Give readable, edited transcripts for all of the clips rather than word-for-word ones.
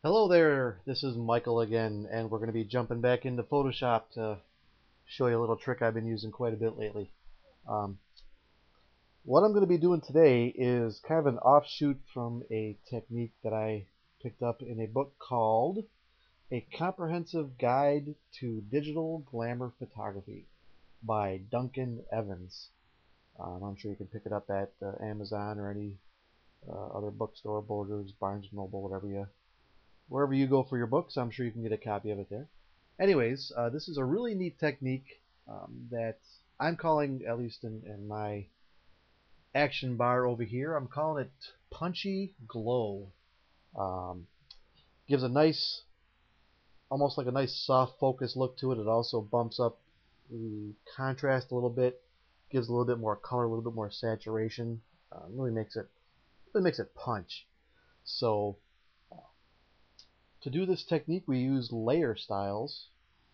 Hello there, this is Michael again, and we're going to be jumping back into Photoshop to show you a little trick I've been using quite a bit lately. Um, what I'm going to be doing today is kind of an offshoot from a technique that I picked up in a book called A Comprehensive Guide to Digital Glamour Photography by Duncan Evans. I'm sure you can pick it up at Amazon or any other bookstore, Borders, Barnes& Noble, wherever you go for your books. I'm sure you can get a copy of it there. Anyways, this is a really neat technique that I'm calling, at least in my action bar over here, I'm calling it punchy glow. Um, Gives a nice, almost like a nice soft focus look to it. It also bumps up the contrast a little bit, gives a little bit more color, a little bit more saturation. Really makes it punch. So to do this technique, we use layer styles.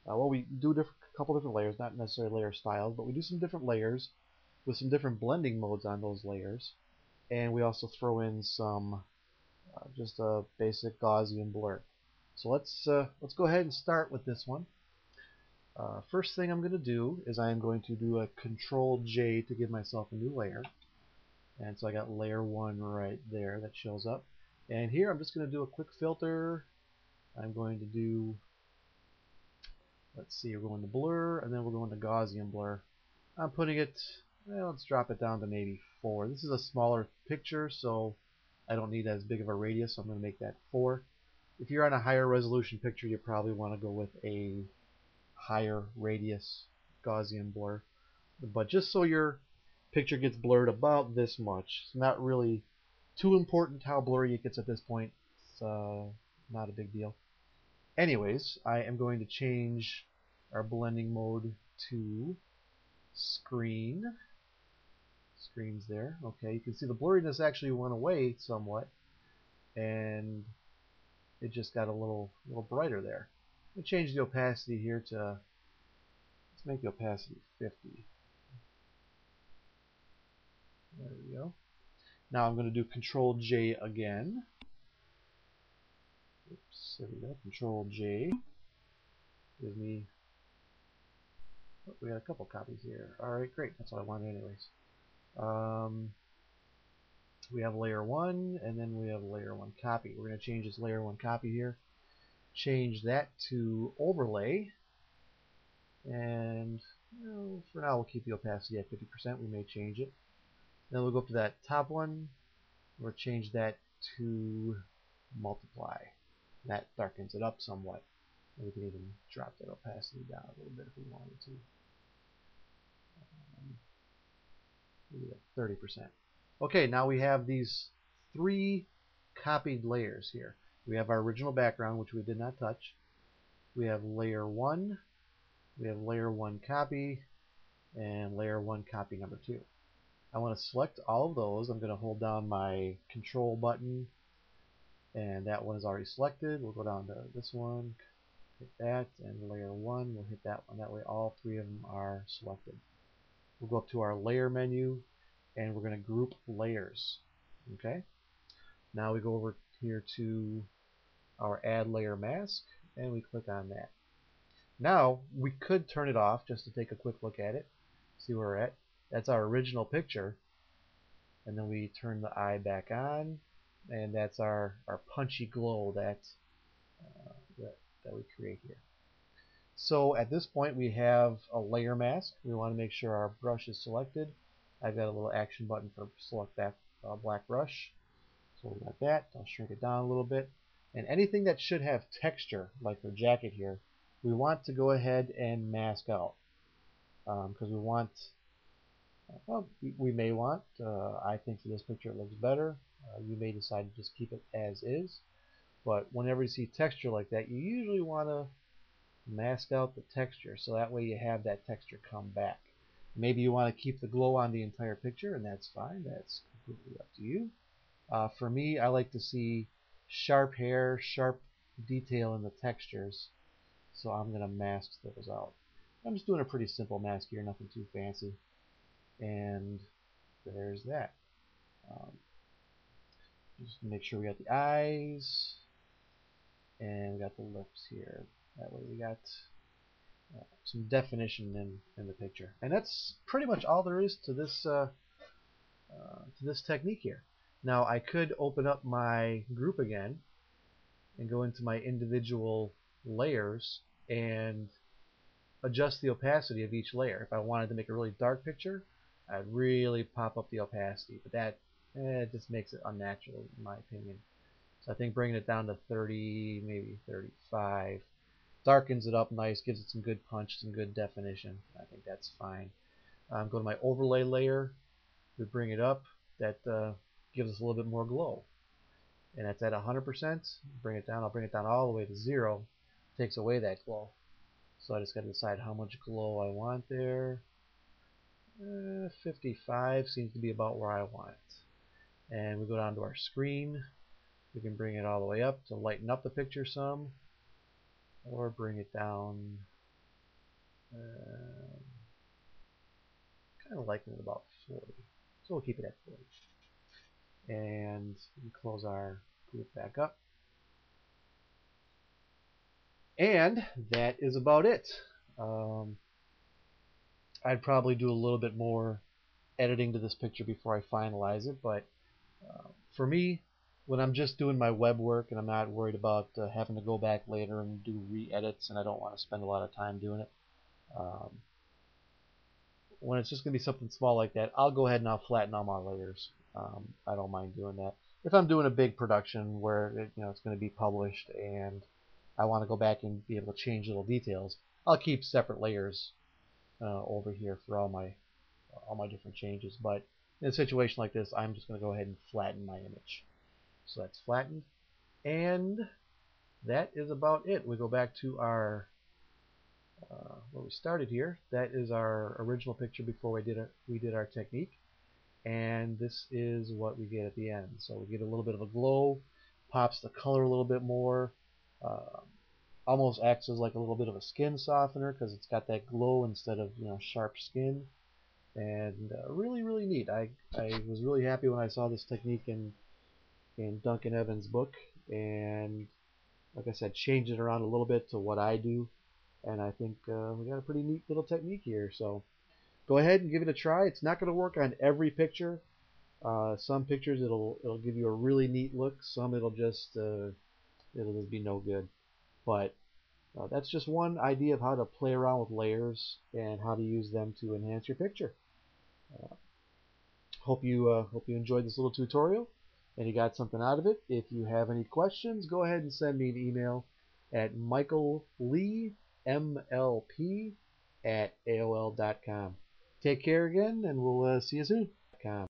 We do a couple different layers, not necessarily layer styles, but we do some different layers with some different blending modes on those layers. And we also throw in some just a basic Gaussian blur. So let's go ahead and start with this one. First thing I'm going to do is I am going to do a Control J to give myself a new layer. And so I got layer 1 right there that shows up. And here I'm just going to do a quick filter. I'm going to do, let's see, we're going to blur, and then we're going to Gaussian blur. I'm putting it, well, let's drop it down to maybe 4. This is a smaller picture, so I don't need as big of a radius, so I'm going to make that 4. If you're on a higher resolution picture, you probably want to go with a higher radius Gaussian blur. But just so your picture gets blurred about this much, it's not really too important how blurry it gets at this point. It's not a big deal. Anyways, I am going to change our blending mode to screen. Screen's there. Okay, you can see the blurriness actually went away somewhat, and it just got a little brighter there. I'll change the opacity here to, let's make the opacity 50. There we go. Now I'm going to do Control J again. Oops, there we go. Control J. Give me. Oh, we got a couple copies here. All right, great. That's what I wanted, anyways. We have layer 1, and then we have layer 1 copy. We're going to change this layer 1 copy here. Change that to overlay. And for now, we'll keep the opacity at 50%. We may change it. Then we'll go up to that top one. We'll change that to multiply. That darkens it up somewhat. And we can even drop that opacity down a little bit if we wanted to. Maybe at 30%. Okay, now we have these 3 copied layers here. We have our original background, which we did not touch. We have layer 1. We have layer 1 copy, and layer 1 copy number 2. I want to select all of those. I'm going to hold down my control button, and that one is already selected. We'll go down to this one, hit that, and layer 1, we'll hit that one. That way all 3 of them are selected. We'll go up to our layer menu, and we're going to group layers. Okay. Now we go over here to our add layer mask, and we click on that. Now we could turn it off just to take a quick look at it, see where we're at. That's our original picture, and then we turn the eye back on, and that's our punchy glow that we create here. So at this point we have a layer mask. We want to make sure our brush is selected. I've got a little action button for select that black brush. So we got that. I'll shrink it down a little bit. And anything that should have texture, like the jacket here, we want to go ahead and mask out. Because we want, well, we may want, I think for this picture it looks better. You may decide to just keep it as is. But whenever you see texture like that, you usually want to mask out the texture so that way you have that texture come back. Maybe you want to keep the glow on the entire picture, and that's fine. That's completely up to you. For me, I like to see sharp hair, sharp detail in the textures, so I'm going to mask those out. I'm just doing a pretty simple mask here, nothing too fancy. And there's that. Just make sure we got the eyes. and we got the lips here. That way we got some definition in the picture. And that's pretty much all there is to this technique here. Now I could open up my group again and go into my individual layers and adjust the opacity of each layer. If I wanted to make a really dark picture, I'd really pop up the opacity, but that just makes it unnatural in my opinion. So I think bringing it down to 30, maybe 35, darkens it up nice, gives it some good punch, some good definition. I think that's fine. Go to my overlay layer, we bring it up. That gives us a little bit more glow. And that's at 100%. Bring it down. I'll bring it down all the way to 0. Takes away that glow. So I just got to decide how much glow I want there. 55 seems to be about where I want it. And we go down to our screen. We can bring it all the way up to lighten up the picture some, or bring it down. Kind of liking it about 40. So we'll keep it at 40. And we close our group back up. And that is about it. I'd probably do a little bit more editing to this picture before I finalize it, but for me, when I'm just doing my web work and I'm not worried about having to go back later and do re-edits, and I don't want to spend a lot of time doing it, when it's just going to be something small like that, I'll go ahead and I'll flatten all my layers. I don't mind doing that. If I'm doing a big production where it's going to be published and I want to go back and be able to change little details, I'll keep separate layers over here for all my different changes. But in a situation like this, I'm just going to go ahead and flatten my image. So that's flattened, and that is about it. We go back to our where we started here. That is our original picture before we did our technique, and this is what we get at the end. So we get a little bit of a glow, pops the color a little bit more, almost acts as like a little bit of a skin softener because it's got that glow instead of sharp skin, and really neat. I was really happy when I saw this technique in Duncan Evans' book, and like I said, changed it around a little bit to what I do, and I think we got a pretty neat little technique here. So go ahead and give it a try. It's not going to work on every picture. Some pictures it'll give you a really neat look. Some it'll just be no good. But that's just one idea of how to play around with layers and how to use them to enhance your picture. Hope you enjoyed this little tutorial and you got something out of it. If you have any questions, go ahead and send me an email at michaelleemlp@aol.com. Take care again, and we'll see you soon.